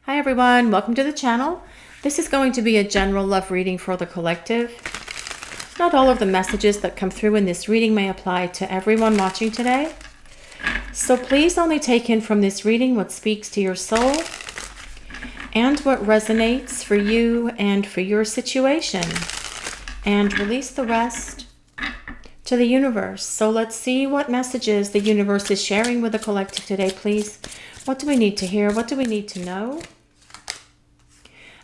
Hi everyone, welcome to the channel. This is going to be a general love reading for the collective. Not all of the messages that come through in this reading may apply to everyone watching today. So please only take in from this reading what speaks to your soul and what resonates for you and for your situation. And release the rest to the universe. So let's see what messages the universe is sharing with the collective today, please. What do we need to hear? What do we need to know?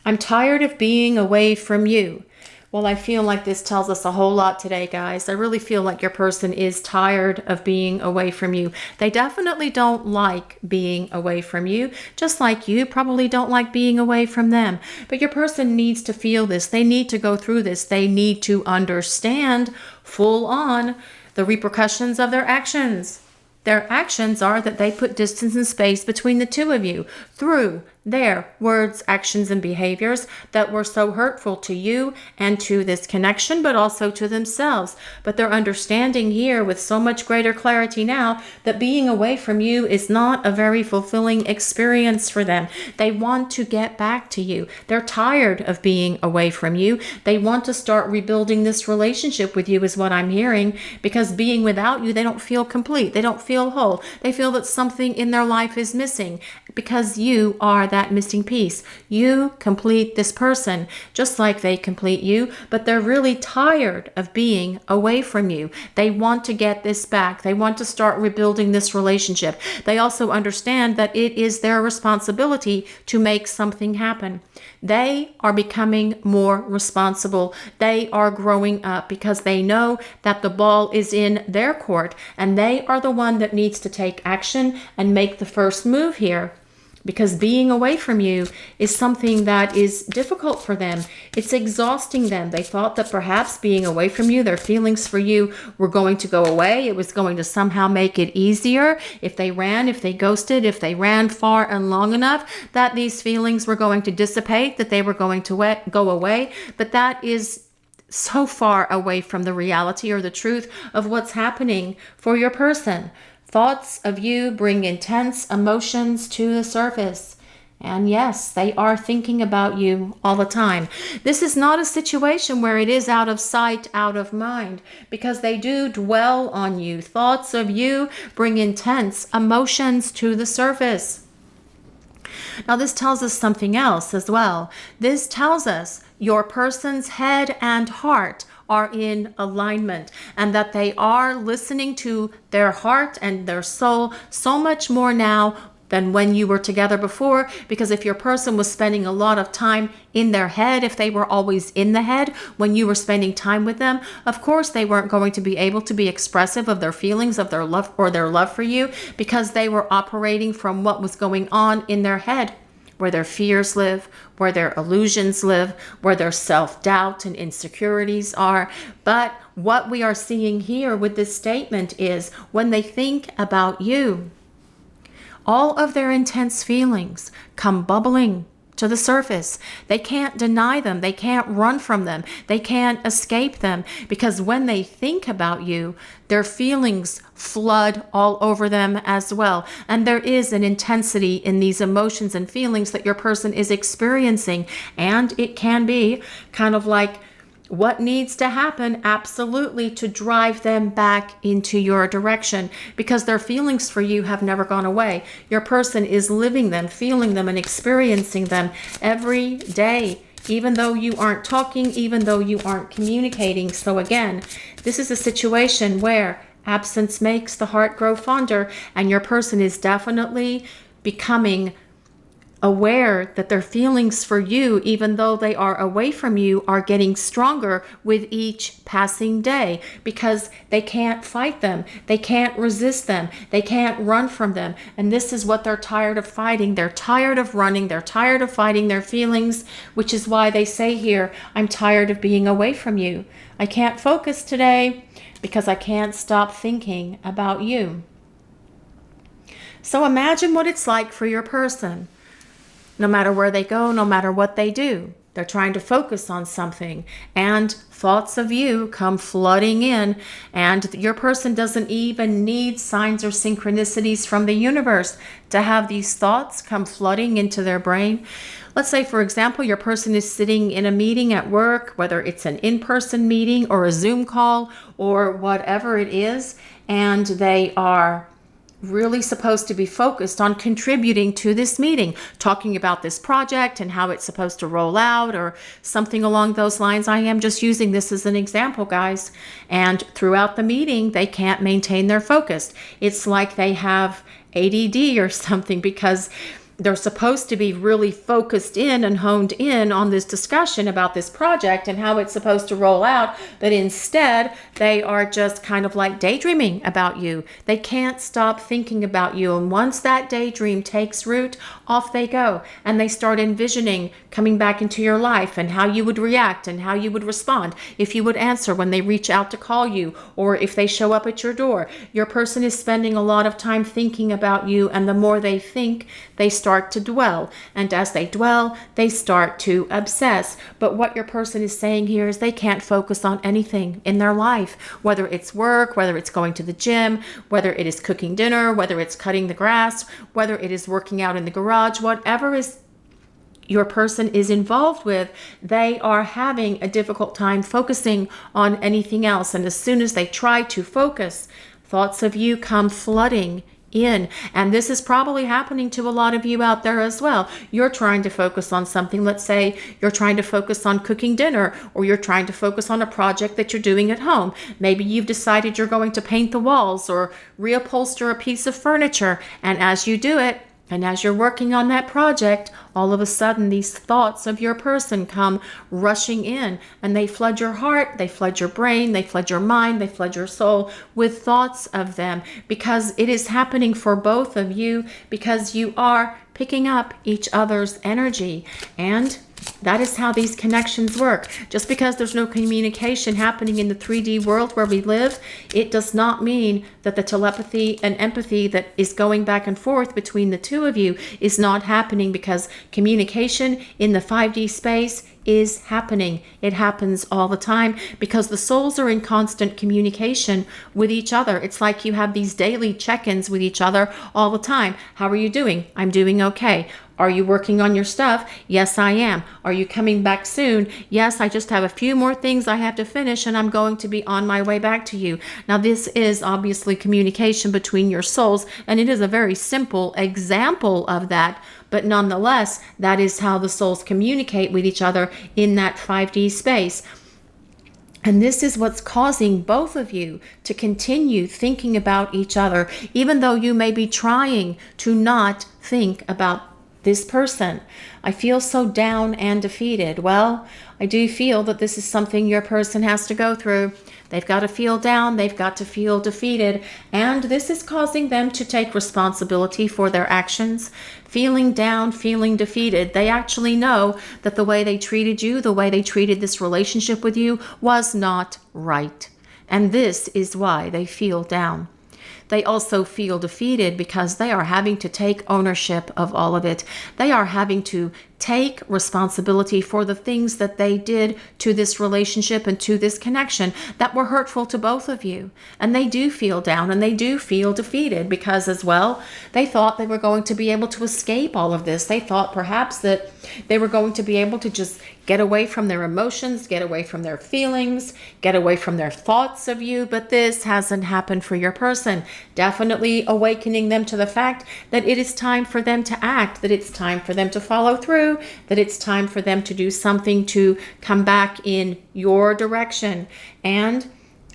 I'm tired of being away from you. Well, I feel like this tells us a whole lot today, guys. I really feel like your person is tired of being away from you. They definitely don't like being away from you, just like you probably don't like being away from them. But your person needs to feel this. They need to go through this. They need to understand full on the repercussions of their actions. Their actions are that they put distance and space between the two of you through their words, actions, and behaviors that were so hurtful to you and to this connection, but also to themselves. But they're understanding here with so much greater clarity now that being away from you is not a very fulfilling experience for them. They want to get back to you. They're tired of being away from you. They want to start rebuilding this relationship with you is what I'm hearing, because being without you, they don't feel complete. They don't feel whole. They feel that something in their life is missing because you are that missing piece. You complete this person just like they complete you, but they're really tired of being away from you. They want to get this back. They want to start rebuilding this relationship. They also understand that it is their responsibility to make something happen. They are becoming more responsible. They are growing up because they know that the ball is in their court and they are the one that needs to take action and make the first move here. Because being away from you is something that is difficult for them. It's exhausting them. They thought that perhaps being away from you, their feelings for you were going to go away. It was going to somehow make it easier if they ran, if they ghosted, if they ran far and long enough, that these feelings were going to dissipate, that they were going to go away. But that is so far away from the reality or the truth of what's happening for your person. Thoughts of you bring intense emotions to the surface. And yes, they are thinking about you all the time. This is not a situation where it is out of sight, out of mind, because they do dwell on you. Thoughts of you bring intense emotions to the surface. Now, this tells us something else as well. This tells us your person's head and heart are in alignment and that they are listening to their heart and their soul so much more now than when you were together before. Because if your person was spending a lot of time in their head, if they were always in the head when you were spending time with them, of course they weren't going to be able to be expressive of their feelings, of their love or their love for you, because they were operating from what was going on in their head, where their fears live, where their illusions live, where their self-doubt and insecurities are. But what we are seeing here with this statement is when they think about you, all of their intense feelings come bubbling to the surface. They can't deny them. They can't run from them. They can't escape them, because when they think about you, their feelings flood all over them as well. And there is an intensity in these emotions and feelings that your person is experiencing. And it can be kind of like what needs to happen absolutely to drive them back into your direction, because their feelings for you have never gone away. Your person is living them, feeling them, and experiencing them every day, even though you aren't talking, even though you aren't communicating. So again, this is a situation where absence makes the heart grow fonder, and your person is definitely becoming aware that their feelings for you, even though they are away from you, are getting stronger with each passing day, because they can't fight them. They can't resist them. They can't run from them. And this is what they're tired of fighting. They're tired of running. They're tired of fighting their feelings, which is why they say here, I'm tired of being away from you. I can't focus today because I can't stop thinking about you. So imagine what it's like for your person. No matter where they go, no matter what they do, They're trying to focus on something, and thoughts of you come flooding in, and your person doesn't even need signs or synchronicities from the universe to have these thoughts come flooding into their brain. Let's say, for example, your person is sitting in a meeting at work, whether it's an in-person meeting or a Zoom call or whatever it is, and they are really supposed to be focused on contributing to this meeting, talking about this project and how it's supposed to roll out or something along those lines. I am just using this as an example, guys. And throughout the meeting, they can't maintain their focus. It's like they have ADD or something, because they're supposed to be really focused in and honed in on this discussion about this project and how it's supposed to roll out, but instead they are just kind of like daydreaming about you. They can't stop thinking about you, and once that daydream takes root, off they go, and they start envisioning coming back into your life and how you would react and how you would respond, if you would answer when they reach out to call you, or if they show up at your door. Your person is spending a lot of time thinking about you, and the more they think, they start to dwell, and as they dwell, they start to obsess. But what your person is saying here is they can't focus on anything in their life, whether it's work, whether it's going to the gym, whether it is cooking dinner, whether it's cutting the grass, whether it is working out in the garage, whatever is your person is involved with, they are having a difficult time focusing on anything else. And as soon as they try to focus, thoughts of you come flooding in. And this is probably happening to a lot of you out there as well. You're trying to focus on something. Let's say you're trying to focus on cooking dinner, or you're trying to focus on a project that you're doing at home. Maybe you've decided you're going to paint the walls or reupholster a piece of furniture. And as you do it, and as you're working on that project, all of a sudden these thoughts of your person come rushing in, and they flood your heart, they flood your brain, they flood your mind, they flood your soul with thoughts of them, because it is happening for both of you, because you are picking up each other's energy. And that is how these connections work. Just because there's no communication happening in the 3D world where we live, it does not mean that the telepathy and empathy that is going back and forth between the two of you is not happening, because communication in the 5D space is happening. It happens all the time, because the souls are in constant communication with each other. It's like you have these daily check-ins with each other all the time. How are you doing? I'm doing okay. Are you working on your stuff? Yes, I am. Are you coming back soon? Yes, I just have a few more things I have to finish, and I'm going to be on my way back to you. Now, this is obviously communication between your souls, and it is a very simple example of that. But nonetheless, that is how the souls communicate with each other in that 5D space. And this is what's causing both of you to continue thinking about each other, even though you may be trying to not think about this person. I feel so down and defeated. Well, I do feel that this is something your person has to go through. They've got to feel down, they've got to feel defeated, and this is causing them to take responsibility for their actions. Feeling down, feeling defeated, they actually know that the way they treated you, the way they treated this relationship with you, was not right. And this is why they feel down. They also feel defeated because they are having to take ownership of all of it. They are having to take responsibility for the things that they did to this relationship and to this connection that were hurtful to both of you. And they do feel down, and they do feel defeated, because as well, they thought they were going to be able to escape all of this. They thought perhaps that they were going to be able to just get away from their emotions, get away from their feelings, get away from their thoughts of you, but this hasn't happened for your person. Definitely awakening them to the fact that it is time for them to act, that it's time for them to follow through, that it's time for them to do something to come back in your direction. And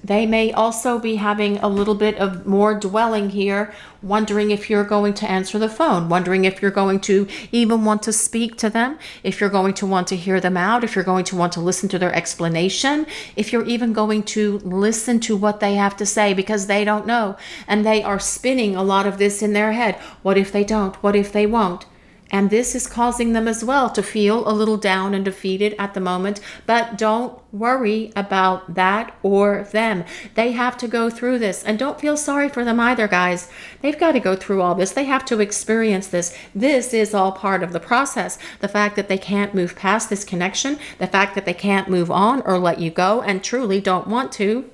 they may also be having a little bit of more dwelling here, wondering if you're going to answer the phone, wondering if you're going to even want to speak to them, if you're going to want to hear them out, if you're going to want to listen to their explanation, if you're even going to listen to what they have to say, because they don't know. And they are spinning a lot of this in their head. What if they don't? What if they won't? And this is causing them as well to feel a little down and defeated at the moment. But don't worry about that or them. They have to go through this. And don't feel sorry for them either, guys. They've got to go through all this. They have to experience this. This is all part of the process. The fact that they can't move past this connection, the fact that they can't move on or let you go and truly don't want to,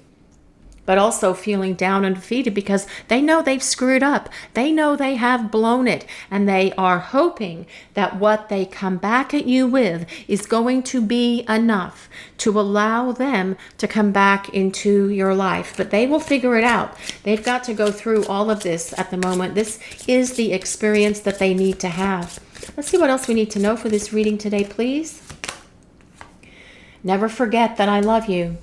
but also feeling down and defeated because they know they've screwed up. They know they have blown it, and they are hoping that what they come back at you with is going to be enough to allow them to come back into your life. But they will figure it out. They've got to go through all of this at the moment. This is the experience that they need to have. Let's see what else we need to know for this reading today, please. Never forget that I love you.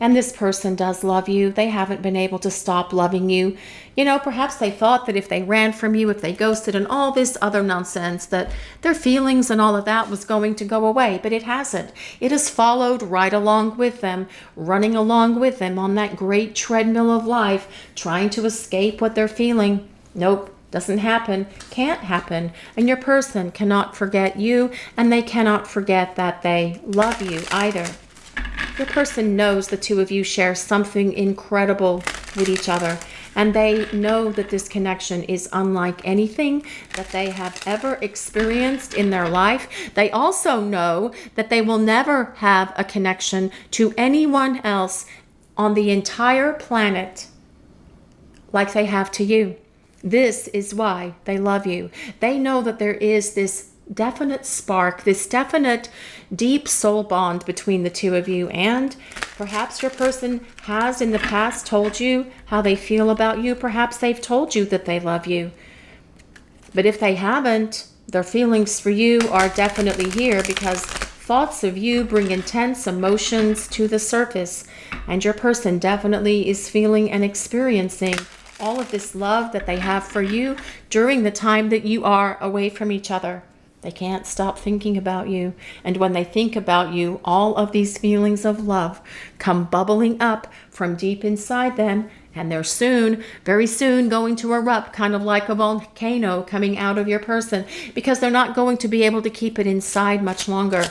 And this person does love you. They haven't been able to stop loving you. You know, perhaps they thought that if they ran from you, if they ghosted and all this other nonsense, that their feelings and all of that was going to go away. But it hasn't. It has followed right along with them, running along with them on that great treadmill of life, trying to escape what they're feeling. Nope. Doesn't happen, can't happen, and your person cannot forget you, and they cannot forget that they love you either. Your person knows the two of you share something incredible with each other, and they know that this connection is unlike anything that they have ever experienced in their life. They also know that they will never have a connection to anyone else on the entire planet like they have to you. This is why they love you. They know that there is this definite spark, this definite deep soul bond between the two of you, and perhaps your person has in the past told you how they feel about you. Perhaps they've told you that they love you. But if they haven't, their feelings for you are definitely here, because thoughts of you bring intense emotions to the surface, and your person definitely is feeling and experiencing all of this love that they have for you during the time that you are away from each other. They can't stop thinking about you. And when they think about you, all of these feelings of love come bubbling up from deep inside them. And they're soon, very soon, going to erupt, kind of like a volcano coming out of your person, because they're not going to be able to keep it inside much longer.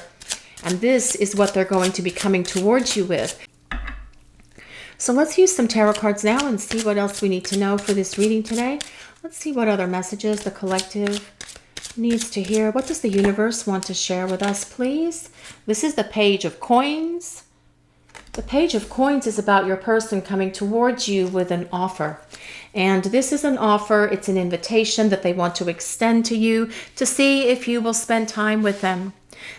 And this is what they're going to be coming towards you with. So let's use some tarot cards now and see what else we need to know for this reading today. Let's see what other messages the collective needs to hear. What does the universe want to share with us, please? This is the Page of Coins. The Page of Coins is about your person coming towards you with an offer. And this is an offer. It's an invitation that they want to extend to you to see if you will spend time with them.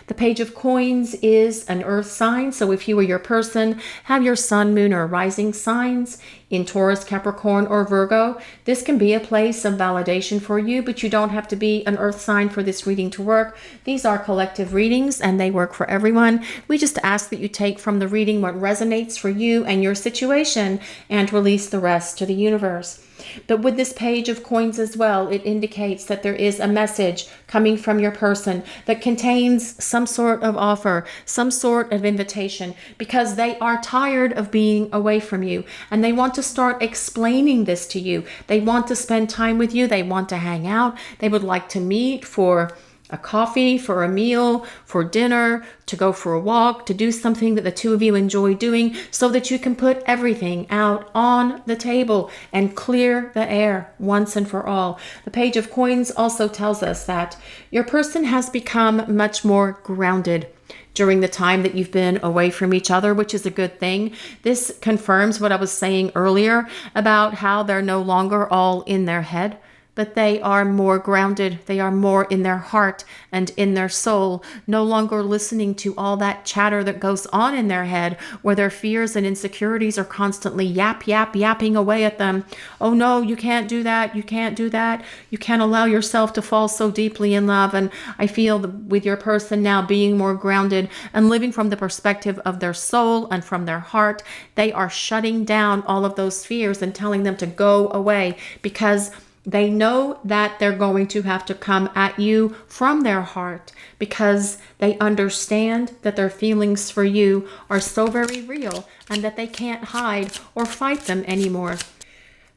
The Page of Coins is an earth sign. So if you or your person have your sun, moon, or rising signs in Taurus, Capricorn, or Virgo, this can be a place of validation for you, but you don't have to be an earth sign for this reading to work. These are collective readings and they work for everyone. We just ask that you take from the reading what resonates for you and your situation and release the rest to the universe. But with this Page of Coins as well, it indicates that there is a message coming from your person that contains some sort of offer, some sort of invitation, because they are tired of being away from you and they want to start explaining this to you. They want to spend time with you. They want to hang out. They would like to meet for a coffee, for a meal, for dinner, to go for a walk, to do something that the two of you enjoy doing, so that you can put everything out on the table and clear the air once and for all. The Page of Coins also tells us that your person has become much more grounded during the time that you've been away from each other, which is a good thing. This confirms what I was saying earlier about how they're no longer all in their head, but they are more grounded. They are more in their heart and in their soul, no longer listening to all that chatter that goes on in their head, where their fears and insecurities are constantly yapping away at them. Oh no, you can't do that. You can't do that. You can't allow yourself to fall so deeply in love. And I feel that with your person now being more grounded and living from the perspective of their soul and from their heart, they are shutting down all of those fears and telling them to go away, because they know that they're going to have to come at you from their heart, because they understand that their feelings for you are so very real and that they can't hide or fight them anymore.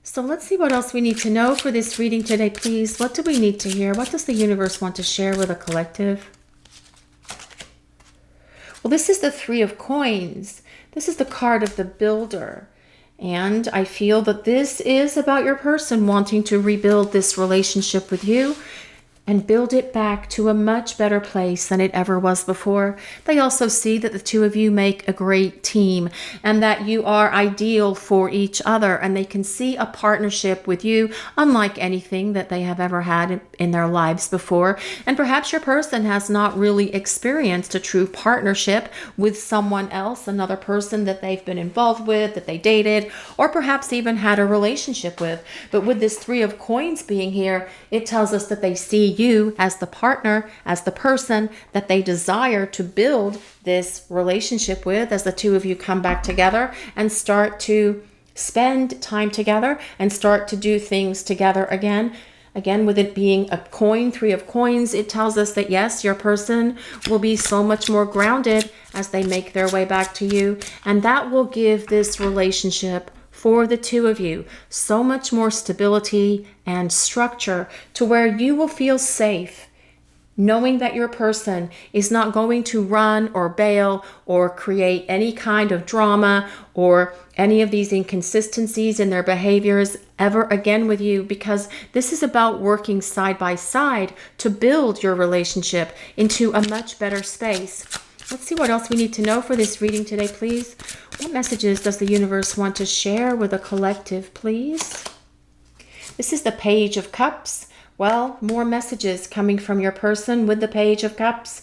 So let's see what else we need to know for this reading today, please. What do we need to hear? What does the universe want to share with a collective? Well, this is the Three of Coins. This is the card of the builder. And I feel that this is about your person wanting to rebuild this relationship with you and build it back to a much better place than it ever was before. They also see that the two of you make a great team and that you are ideal for each other, and they can see a partnership with you unlike anything that they have ever had in their lives before. And perhaps your person has not really experienced a true partnership with someone else, another person that they've been involved with, that they dated, or perhaps even had a relationship with. But with this Three of Coins being here, it tells us that they see you as the partner, as the person that they desire to build this relationship with, as the two of you come back together and start to spend time together and start to do things together again. Again, with it being a coin, Three of Coins, it tells us that yes, your person will be so much more grounded as they make their way back to you. And that will give this relationship for the two of you so much more stability and structure to where you will feel safe knowing that your person is not going to run or bail or create any kind of drama or any of these inconsistencies in their behaviors ever again with you, because this is about working side by side to build your relationship into a much better space. Let's see what else we need to know for this reading today, please. What messages does the universe want to share with a collective, please? This is the Page of Cups. Well, more messages coming from your person with the Page of Cups.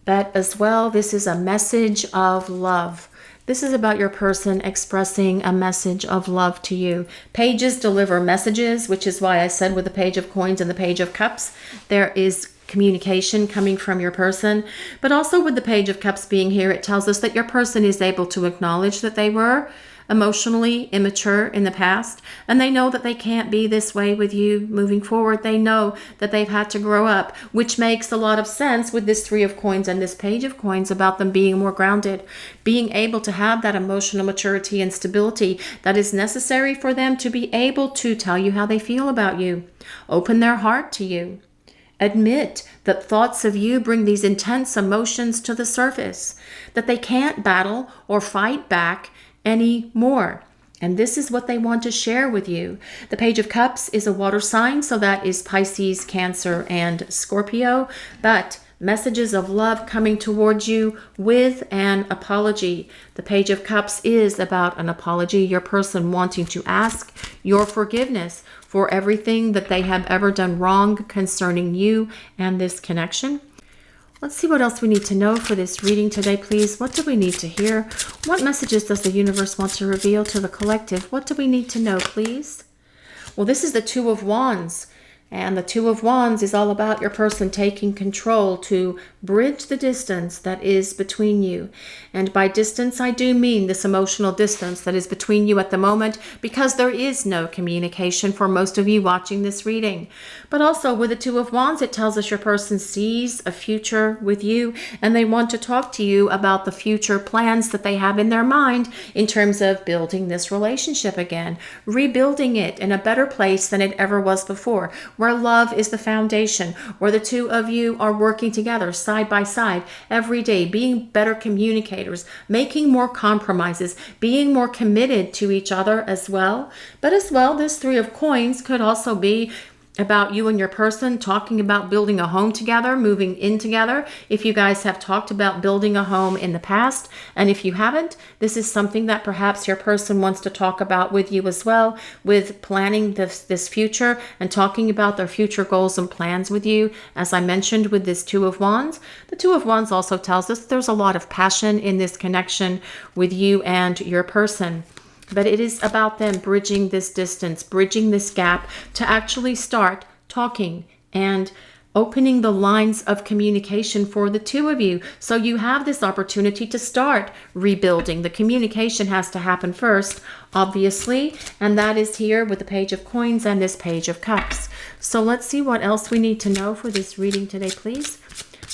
But as well, this is a message of love. This is about your person expressing a message of love to you. Pages deliver messages, which is why I said with the Page of Coins and the Page of Cups, there is communication coming from your person. But also with the Page of Cups being here, it tells us that your person is able to acknowledge that they were emotionally immature in the past, and they know that they can't be this way with you moving forward. They know that they've had to grow up, which makes a lot of sense with this Three of Coins and this Page of Coins about them being more grounded, being able to have that emotional maturity and stability that is necessary for them to be able to tell you how they feel about you, open their heart to you. Admit that thoughts of you bring these intense emotions to the surface, that they can't battle or fight back anymore. And this is what they want to share with you. The Page of Cups is a water sign, so that is Pisces, Cancer, and Scorpio. But messages of love coming towards you with an apology. The Page of Cups is about an apology, your person wanting to ask your forgiveness for everything that they have ever done wrong concerning you and this connection. Let's see what else we need to know for this reading today, please. What do we need to hear? What messages does the universe want to reveal to the collective? What do we need to know, please? Well, this is the Two of Wands. And the Two of Wands is all about your person taking control to bridge the distance that is between you. And by distance, I do mean this emotional distance that is between you at the moment, because there is no communication for most of you watching this reading. But also with the Two of Wands, it tells us your person sees a future with you, and they want to talk to you about the future plans that they have in their mind in terms of building this relationship again, rebuilding it in a better place than it ever was before, where love is the foundation, where the two of you are working together side by side every day, being better communicators, making more compromises, being more committed to each other as well. But as well, this Three of Coins could also be about you and your person talking about building a home together, moving in together. If you guys have talked about building a home in the past, and if you haven't, this is something that perhaps your person wants to talk about with you as well, with planning this future and talking about their future goals and plans with you. As I mentioned with this Two of Wands, the Two of Wands also tells us there's a lot of passion in this connection with you and your person. But it is about them bridging this distance, bridging this gap to actually start talking and opening the lines of communication for the two of you. So you have this opportunity to start rebuilding. The communication has to happen first, obviously, and that is here with the Page of Coins and this Page of Cups. So let's see what else we need to know for this reading today, please.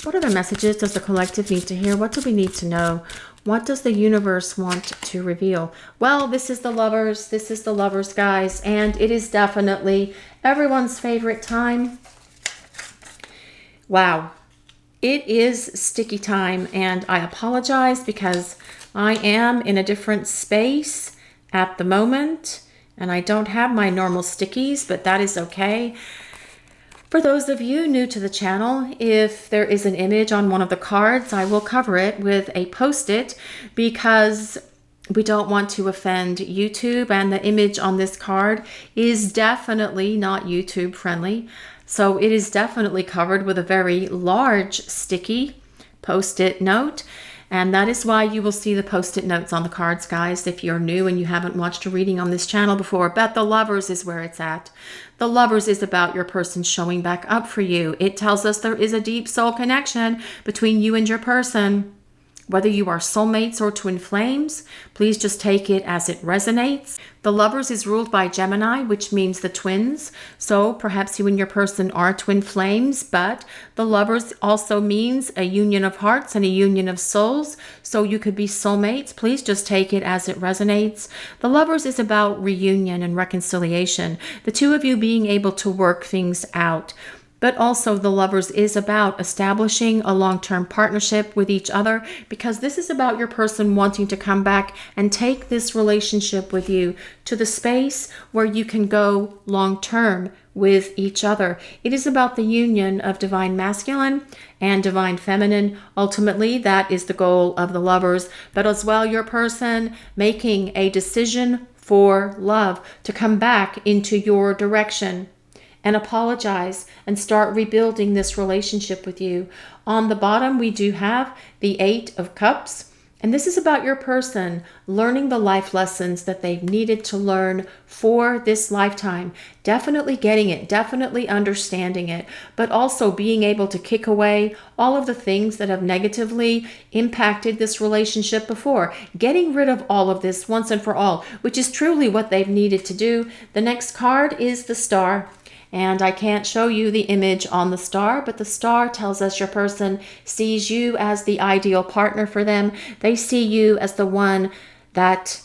What other messages does the collective need to hear? What do we need to know? What does the universe want to reveal? Well, this is the Lovers. This is the Lovers, guys. And it is definitely everyone's favorite time. Wow. It is sticky time. And I apologize because I am in a different space at the moment. And I don't have my normal stickies, but that is okay. For those of you new to the channel, if there is an image on one of the cards, I will cover it with a post-it because we don't want to offend YouTube, and the image on this card is definitely not YouTube friendly. So it is definitely covered with a very large sticky post-it note. And that is why you will see the post-it notes on the cards, guys, if you're new and you haven't watched a reading on this channel before. But the Lovers is where it's at. The Lovers is about your person showing back up for you. It tells us there is a deep soul connection between you and your person. Whether you are soulmates or twin flames, please just take it as it resonates. The Lovers is ruled by Gemini, which means the twins. So perhaps you and your person are twin flames, but the Lovers also means a union of hearts and a union of souls. So you could be soulmates. Please just take it as it resonates. The Lovers is about reunion and reconciliation. The two of you being able to work things out. But also the Lovers is about establishing a long-term partnership with each other, because this is about your person wanting to come back and take this relationship with you to the space where you can go long-term with each other. It is about the union of divine masculine and divine feminine. Ultimately, that is the goal of the Lovers, but as well your person making a decision for love to come back into your direction and apologize and start rebuilding this relationship with you. On the bottom, we do have the 8 of Cups. And this is about your person learning the life lessons that they've needed to learn for this lifetime. Definitely getting it, definitely understanding it, but also being able to kick away all of the things that have negatively impacted this relationship before. Getting rid of all of this once and for all, which is truly what they've needed to do. The next card is the Star. And I can't show you the image on the star, but the star tells us your person sees you as the ideal partner for them. They see you as the one that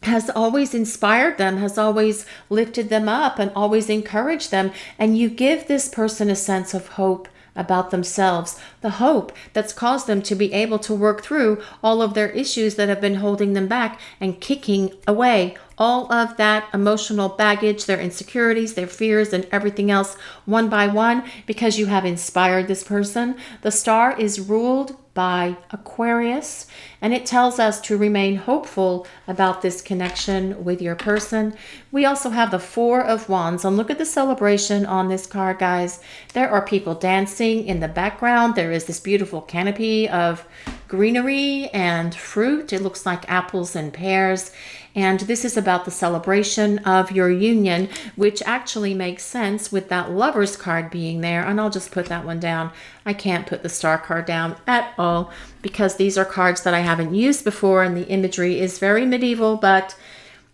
has always inspired them, has always lifted them up and always encouraged them. And you give this person a sense of hope about themselves, the hope that's caused them to be able to work through all of their issues that have been holding them back and kicking away all of that emotional baggage, their insecurities, their fears, and everything else one by one, because you have inspired this person. The star is ruled by Aquarius, and it tells us to remain hopeful about this connection with your person. We also have the 4 of Wands, and look at the celebration on this card, guys. There are people dancing in the background. There is this beautiful canopy of greenery and fruit. It looks like apples and pears. And this is about the celebration of your union, which actually makes sense with that Lovers card being there. And I'll just put that one down. I can't put the Star card down at all because these are cards that I haven't used before, and the imagery is very medieval, but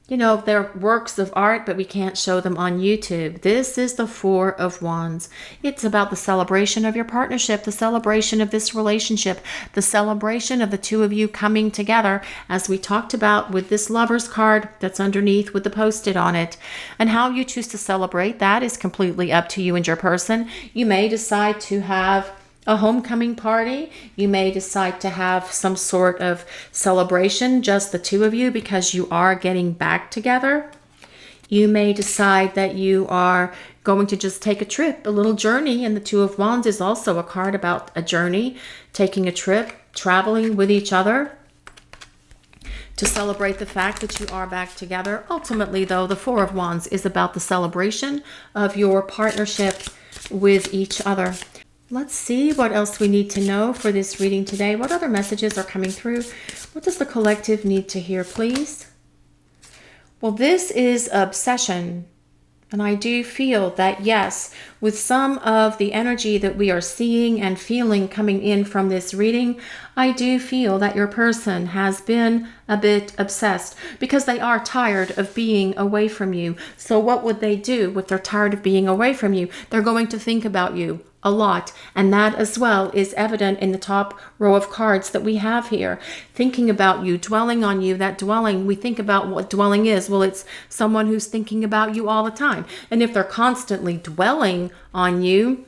you know, they're works of art, but we can't show them on YouTube. This is the 4 of Wands. It's about the celebration of your partnership, the celebration of this relationship, the celebration of the two of you coming together, as we talked about with this Lovers card that's underneath with the post-it on it. And how you choose to celebrate that is completely up to you and your person. You may decide to have a homecoming party. You may decide to have some sort of celebration, just the two of you, because you are getting back together. You may decide that you are going to just take a trip, a little journey, and the 2 of Wands is also a card about a journey, taking a trip, traveling with each other to celebrate the fact that you are back together. Ultimately, though, the 4 of Wands is about the celebration of your partnership with each other. Let's see what else we need to know for this reading today. What other messages are coming through? What does the collective need to hear, please? Well, this is obsession. And I do feel that, yes, with some of the energy that we are seeing and feeling coming in from this reading, I do feel that your person has been a bit obsessed because they are tired of being away from you. So what would they do if they're tired of being away from you? They're going to think about you a lot. And that as well is evident in the top row of cards that we have here. Thinking about you, dwelling on you. That dwelling, we think about what dwelling is. Well, it's someone who's thinking about you all the time. And if they're constantly dwelling on you,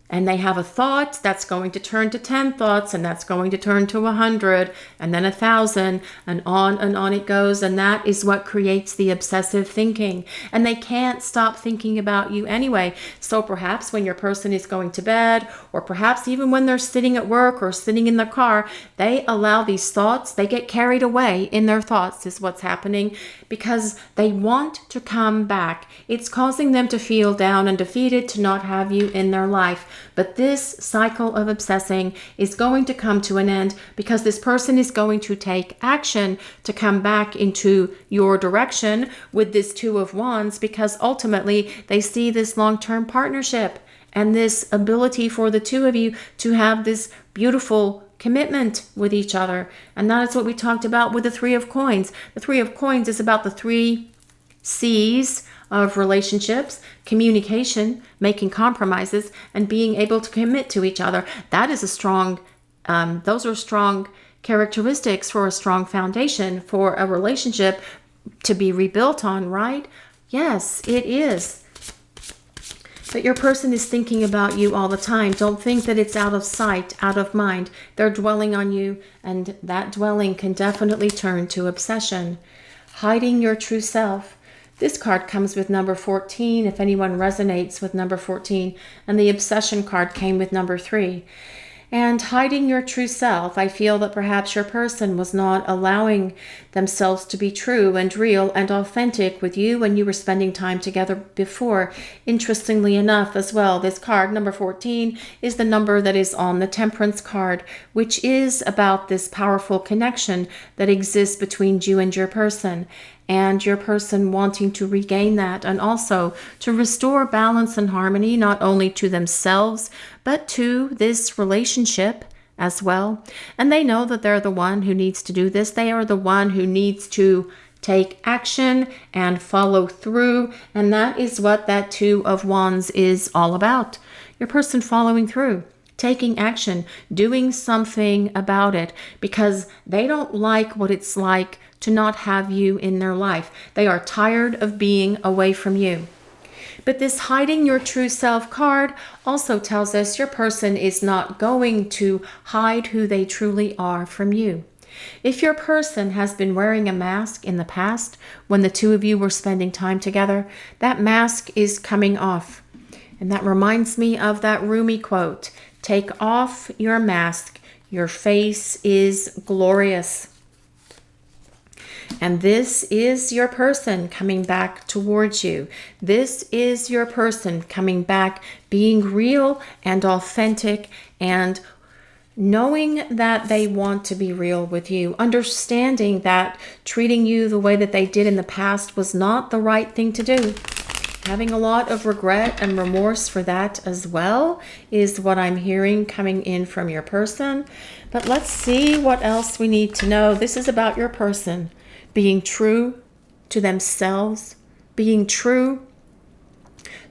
and they have a thought, that's going to turn to 10 thoughts, and that's going to turn to 100, and then 1,000, and on it goes. And that is what creates the obsessive thinking. And they can't stop thinking about you anyway. So perhaps when your person is going to bed, or perhaps even when they're sitting at work or sitting in the car, they allow these thoughts, they get carried away in their thoughts is what's happening, because they want to come back. It's causing them to feel down and defeated to not have you in their life. But this cycle of obsessing is going to come to an end because this person is going to take action to come back into your direction with this Two of Wands, because ultimately they see this long-term partnership and this ability for the two of you to have this beautiful commitment with each other. And that is what we talked about with the Three of Coins. The Three of Coins is about the three C's of relationships: communication, making compromises, and being able to commit to each other. That is a strong, those are strong characteristics for a strong foundation for a relationship to be rebuilt on, right? Yes, it is. But your person is thinking about you all the time. Don't think that it's out of sight, out of mind. They're dwelling on you, and that dwelling can definitely turn to obsession. Hiding your true self. This card comes with number 14, if anyone resonates with number 14, and the obsession card came with number 3. And hiding your true self, I feel that perhaps your person was not allowing themselves to be true and real and authentic with you when you were spending time together before. Interestingly enough as well, this card, number 14, is the number that is on the Temperance card, which is about this powerful connection that exists between you and your person. And your person wanting to regain that, and also to restore balance and harmony, not only to themselves, but to this relationship as well. And they know that they're the one who needs to do this. They are the one who needs to take action and follow through. And that is what that Two of Wands is all about. Your person following through, taking action, doing something about it, because they don't like what it's like to not have you in their life. They are tired of being away from you. But this hiding your true self card also tells us your person is not going to hide who they truly are from you. If your person has been wearing a mask in the past when the two of you were spending time together, that mask is coming off. And that reminds me of that Rumi quote, "Take off your mask, your face is glorious." And this is your person coming back towards you. This is your person coming back, being real and authentic, and knowing that they want to be real with you, understanding that treating you the way that they did in the past was not the right thing to do. Having a lot of regret and remorse for that as well is what I'm hearing coming in from your person. But let's see what else we need to know. This is about your person being true to themselves, being true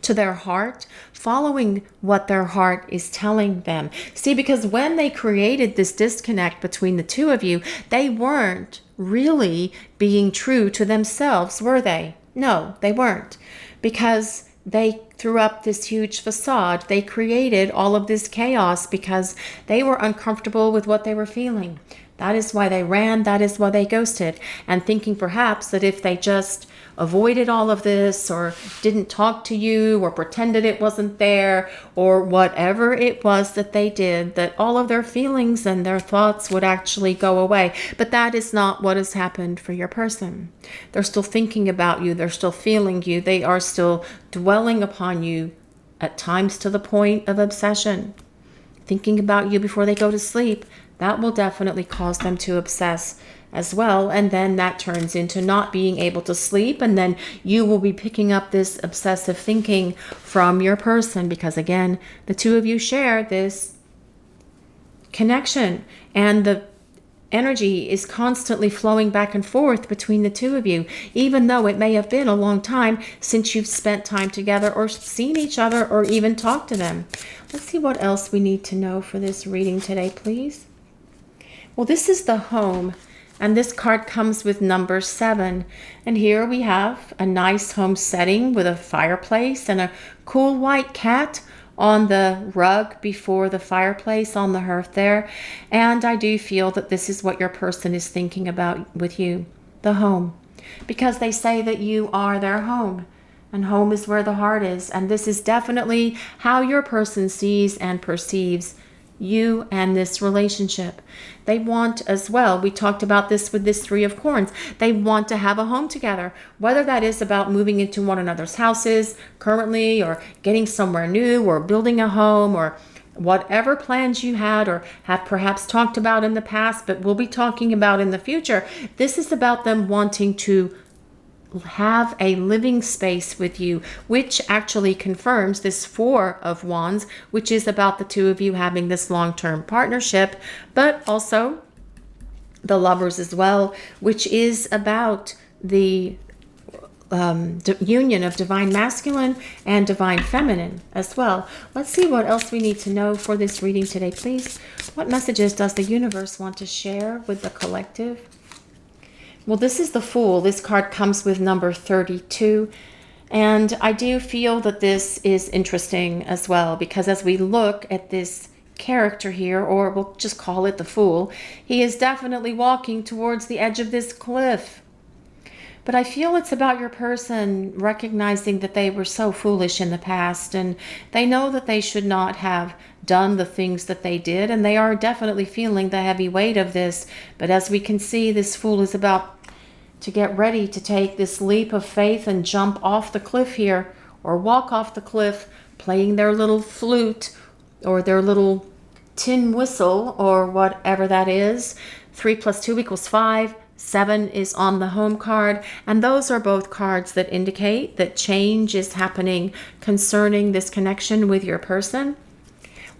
to their heart, following what their heart is telling them. See, because when they created this disconnect between the two of you, they weren't really being true to themselves, were they? No, they weren't. Because they threw up this huge facade. They created all of this chaos because they were uncomfortable with what they were feeling. That is why they ran. That is why they ghosted. And thinking perhaps that if they just avoided all of this, or didn't talk to you, or pretended it wasn't there, or whatever it was that they did, that all of their feelings and their thoughts would actually go away. But that is not what has happened for your person. They're still thinking about you. They're still feeling you. They are still dwelling upon you, at times to the point of obsession. Thinking about you before they go to sleep. That will definitely cause them to obsess as well. And then that turns into not being able to sleep. And then you will be picking up this obsessive thinking from your person, because again, the two of you share this connection, and the energy is constantly flowing back and forth between the two of you, even though it may have been a long time since you've spent time together or seen each other or even talked to them. Let's see what else we need to know for this reading today, please. Well, this is the home, and this card comes with number 7. And here we have a nice home setting with a fireplace and a cool white cat on the rug before the fireplace on the hearth there. And I do feel that this is what your person is thinking about with you, the home, because they say that you are their home, and home is where the heart is. And this is definitely how your person sees and perceives you and this relationship. They want as well, we talked about this with this 3 of Coins, they want to have a home together, whether that is about moving into one another's houses currently, or getting somewhere new, or building a home, or whatever plans you had or have perhaps talked about in the past, but we'll be talking about in the future. This is about them wanting to have a living space with you, which actually confirms this 4 of Wands, which is about the two of you having this long-term partnership, but also the Lovers as well, which is about the union of divine masculine and divine feminine as well. Let's see what else we need to know for this reading today, please. What messages does the universe want to share with the collective? Well, this is the Fool. This card comes with number 32. And I do feel that this is interesting as well, because as we look at this character here, or we'll just call it the Fool, he is definitely walking towards the edge of this cliff. But I feel it's about your person recognizing that they were so foolish in the past, and they know that they should not have done the things that they did, and they are definitely feeling the heavy weight of this. But as we can see, this Fool is about to get ready to take this leap of faith and jump off the cliff here, or walk off the cliff playing their little flute or their little tin whistle or whatever that is. 3 + 2 = 5. 7 is on the home card, and those are both cards that indicate that change is happening concerning this connection with your person.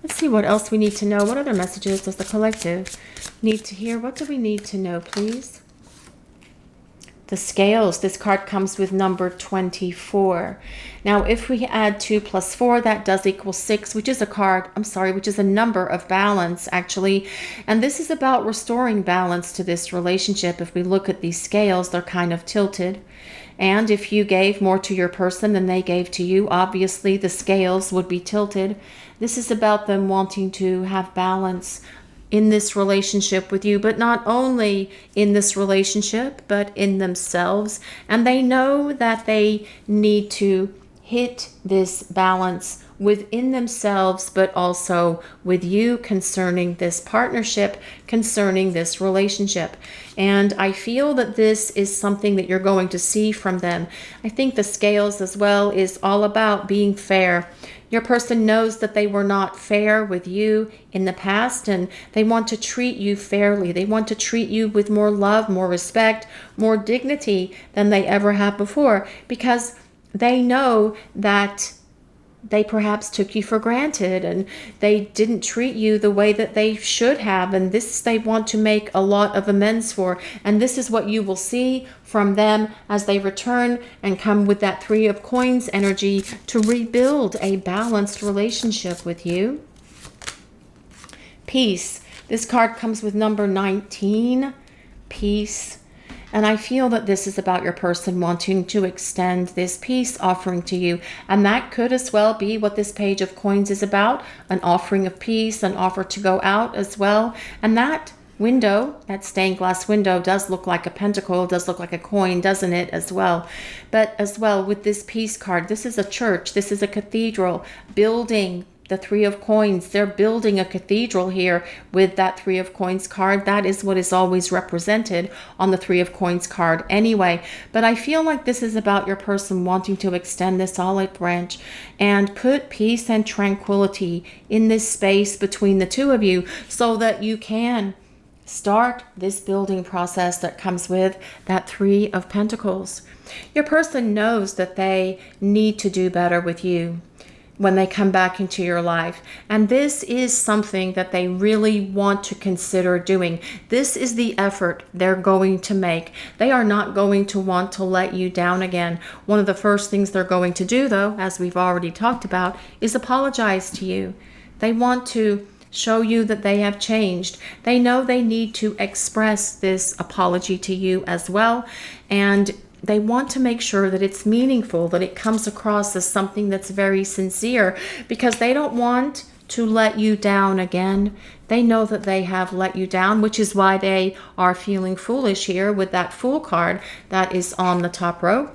Let's see what else we need to know. What other messages does the collective need to hear? What do we need to know, please? The Scales. This card comes with number 24. Now, if we add 2 + 4, that does equal 6, which is which is a number of balance, actually. And this is about restoring balance to this relationship. If we look at these scales, they're kind of tilted. And if you gave more to your person than they gave to you, obviously the scales would be tilted. This is about them wanting to have balance in this relationship with you, but not only in this relationship, but in themselves. And they know that they need to hit this balance within themselves, but also with you concerning this partnership, concerning this relationship. And I feel that this is something that you're going to see from them. I think the Scales as well is all about being fair. Your person knows that they were not fair with you in the past, and they want to treat you fairly. They want to treat you with more love, more respect, more dignity than they ever have before, because they know that they perhaps took you for granted and they didn't treat you the way that they should have. And this they want to make a lot of amends for. And this is what you will see from them as they return and come with that 3 of Coins energy to rebuild a balanced relationship with you. Peace. This card comes with number 19. Peace. And I feel that this is about your person wanting to extend this peace offering to you. And that could as well be what this Page of Coins is about, an offering of peace, an offer to go out as well. And that window, that stained glass window, does look like a pentacle, does look like a coin, doesn't it, as well? But as well with this peace card, this is a church, this is a cathedral, building the 3 of Coins. They're building a cathedral here with that 3 of Coins card. That is what is always represented on the 3 of Coins card anyway. But I feel like this is about your person wanting to extend this olive branch and put peace and tranquility in this space between the two of you so that you can start this building process that comes with that 3 of Pentacles. Your person knows that they need to do better with you. when they come back into your life. And this is something that they really want to consider doing. This is the effort they're going to make. They are not going to want to let you down again. One of the first things they're going to do, though, as we've already talked about, is apologize to you. They want to show you that they have changed. They know they need to express this apology to you as well. And they want to make sure that it's meaningful, that it comes across as something that's very sincere, because they don't want to let you down again. They know that they have let you down, which is why they are feeling foolish here with that Fool card that is on the top row.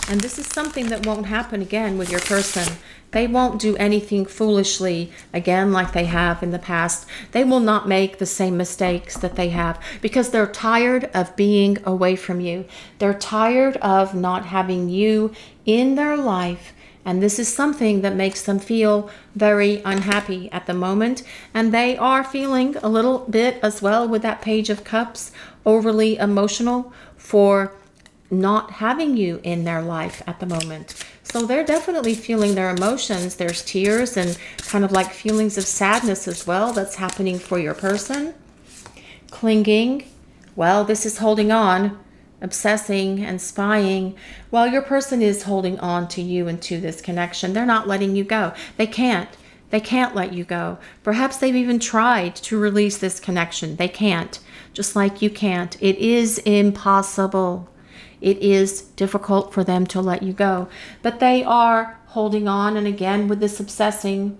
And this is something that won't happen again with your person. They won't do anything foolishly again like they have in the past. They will not make the same mistakes that they have, because they're tired of being away from you. They're tired of not having you in their life. And this is something that makes them feel very unhappy at the moment. And they are feeling a little bit as well with that Page of Cups, overly emotional for not having you in their life at the moment. So they're definitely feeling their emotions. There's tears and kind of like feelings of sadness as well that's happening for your person. Clinging. Well, this is holding on, obsessing and spying. While your person is holding on to you and to this connection, they're not letting you go. They can't. They can't let you go. Perhaps they've even tried to release this connection. They can't. Just like you can't. It is impossible. It is difficult for them to let you go. But they are holding on, and again with this obsessing,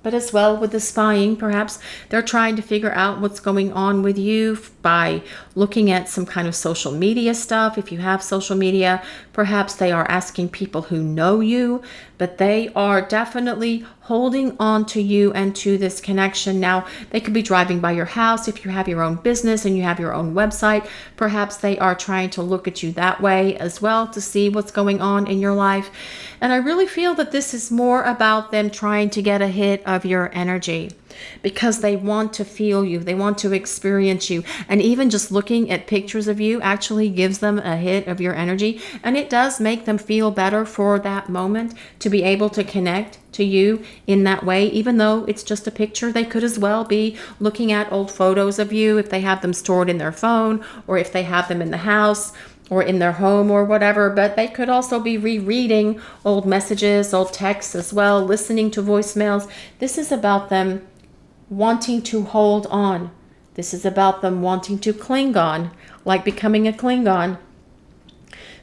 but as well with the spying. Perhaps they're trying to figure out what's going on with you by looking at some kind of social media stuff. If you have social media, perhaps they are asking people who know you, but they are definitely holding on to you and to this connection. Now, they could be driving by your house. If you have your own business and you have your own website, perhaps they are trying to look at you that way as well to see what's going on in your life. And I really feel that this is more about them trying to get a hit of your energy, because they want to feel you. They want to experience you. And even just looking at pictures of you actually gives them a hit of your energy. And it does make them feel better for that moment to be able to connect to you in that way. Even though it's just a picture, they could as well be looking at old photos of you if they have them stored in their phone, or if they have them in the house or in their home or whatever. But they could also be rereading old messages, old texts as well, listening to voicemails. This is about them wanting to hold on. This is about them wanting to cling on, like becoming a Klingon.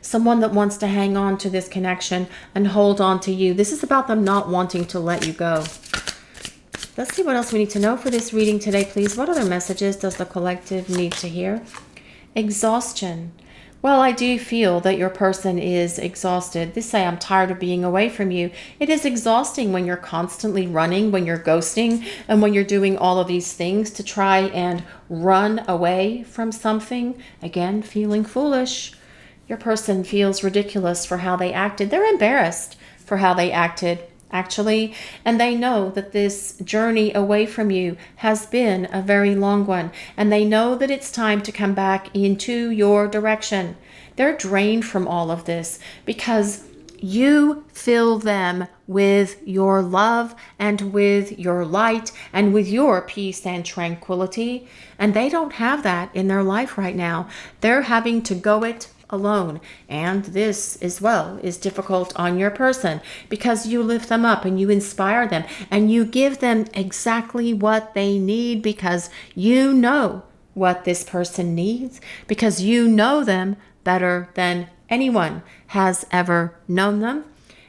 Someone that wants to hang on to this connection and hold on to you. This is about them not wanting to let you go. Let's see what else we need to know for this reading today, please. What other messages does the collective need to hear? Exhaustion. Well, I do feel that your person is exhausted. They say, I'm tired of being away from you. It is exhausting when you're constantly running, when you're ghosting, and when you're doing all of these things to try and run away from something. Again, feeling foolish. Your person feels ridiculous for how they acted. They're embarrassed for how they acted, actually. And they know that this journey away from you has been a very long one. And they know that it's time to come back into your direction. They're drained from all of this because you fill them with your love and with your light and with your peace and tranquility. And they don't have that in their life right now. They're having to go it alone. And this as well is difficult on your person, because you lift them up and you inspire them and you give them exactly what they need, because you know what this person needs, because you know them better than anyone has ever known them.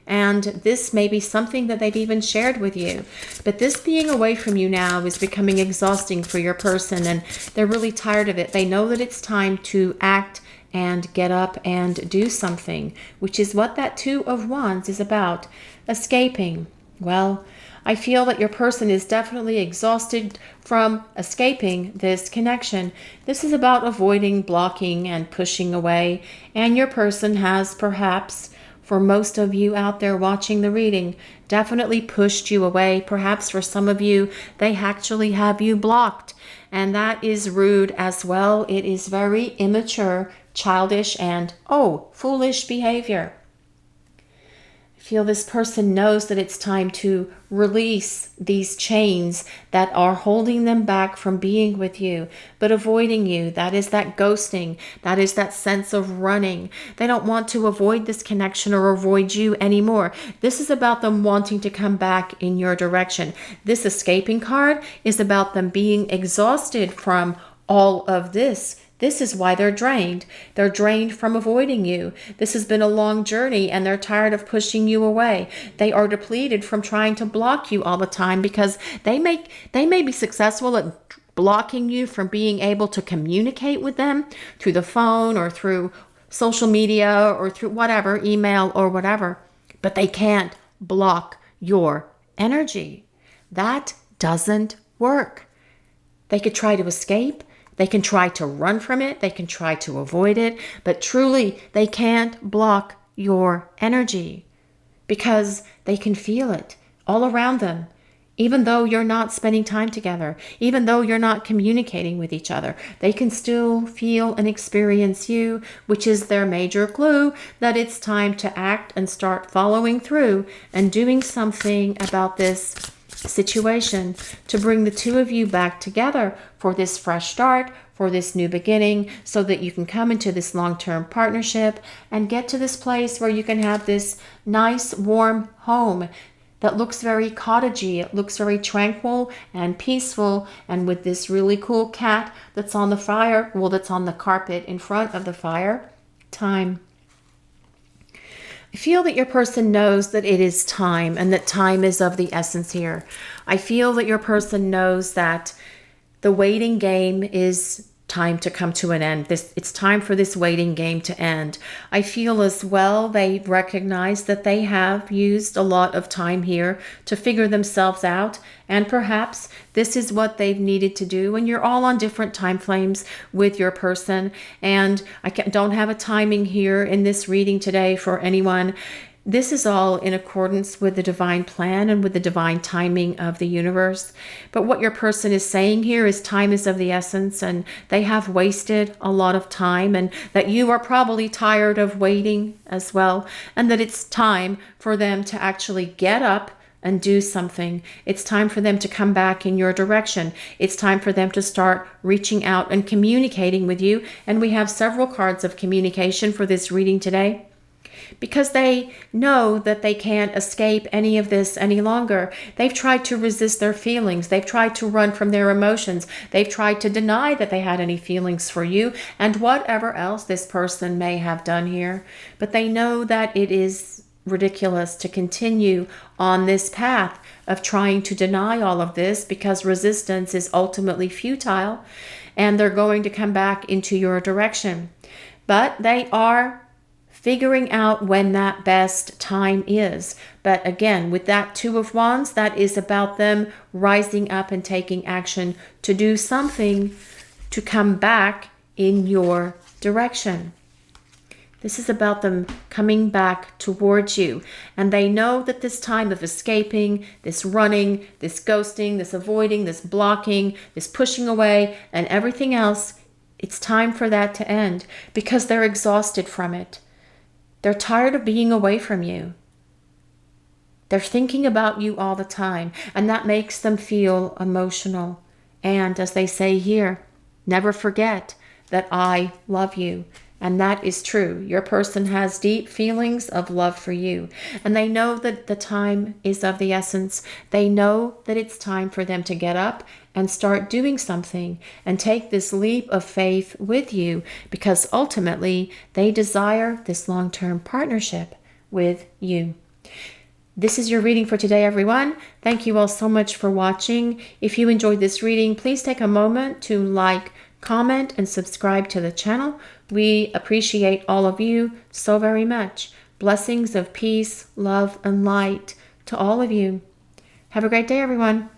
And this may be something that they've even shared with you. But this being away from you now is becoming exhausting for your person, and they're really tired of it. They know that it's time to act and get up and do something, which is what that Two of Wands is about. Escaping. Well, I feel that your person is definitely exhausted from escaping this connection. This is about avoiding, blocking, and pushing away. And your person has perhaps, for most of you out there watching the reading, definitely pushed you away. Perhaps for some of you, they actually have you blocked. And that is rude as well. It is very immature, childish, and foolish behavior. Feel this person knows that it's time to release these chains that are holding them back from being with you, but avoiding you. That is that ghosting. That is that sense of running. They don't want to avoid this connection or avoid you anymore. This is about them wanting to come back in your direction. This escaping card is about them being exhausted from all of this. This is why they're drained. They're drained from avoiding you. This has been a long journey and they're tired of pushing you away. They are depleted from trying to block you all the time because they may be successful at blocking you from being able to communicate with them through the phone or through social media or through whatever, email or whatever. But they can't block your energy. That doesn't work. They could try to escape. They can try to run from it. They can try to avoid it. But truly, they can't block your energy because they can feel it all around them. Even though you're not spending time together, even though you're not communicating with each other, they can still feel and experience you, which is their major clue that it's time to act and start following through and doing something about this situation to bring the two of you back together for this fresh start, for this new beginning, so that you can come into this long-term partnership and get to this place where you can have this nice, warm home that looks very cottagey. It looks very tranquil and peaceful, and with this really cool cat that's on the fire, well, that's on the carpet in front of the fire. Time. I feel that your person knows that it is time and that time is of the essence here. I feel that your person knows that the waiting game is time to come to an end. It's time for this waiting game to end. I feel as well they recognize that they have used a lot of time here to figure themselves out, and perhaps this is what they've needed to do. And you're all on different time frames with your person, and I don't have a timing here in this reading today for anyone. This is all in accordance with the divine plan and with the divine timing of the universe. But what your person is saying here is time is of the essence, and they have wasted a lot of time, and that you are probably tired of waiting as well, and that it's time for them to actually get up and do something. It's time for them to come back in your direction. It's time for them to start reaching out and communicating with you. And we have several cards of communication for this reading today, because they know that they can't escape any of this any longer. They've tried to resist their feelings. They've tried to run from their emotions. They've tried to deny that they had any feelings for you and whatever else this person may have done here. But they know that it is ridiculous to continue on this path of trying to deny all of this, because resistance is ultimately futile and they're going to come back into your direction. But they are figuring out when that best time is. But again, with that Two of Wands, that is about them rising up and taking action to do something to come back in your direction. This is about them coming back towards you. And they know that this time of escaping, this running, this ghosting, this avoiding, this blocking, this pushing away, and everything else, it's time for that to end, because they're exhausted from it. They're tired of being away from you. They're thinking about you all the time, and that makes them feel emotional. And as they say here, never forget that I love you. And that is true. Your person has deep feelings of love for you. And they know that the time is of the essence. They know that it's time for them to get up and start doing something and take this leap of faith with you, because ultimately they desire this long-term partnership with you. This is your reading for today, everyone. Thank you all so much for watching. If you enjoyed this reading, please take a moment to like, comment, and subscribe to the channel. We appreciate all of you so very much. Blessings of peace, love, and light to all of you. Have a great day, everyone.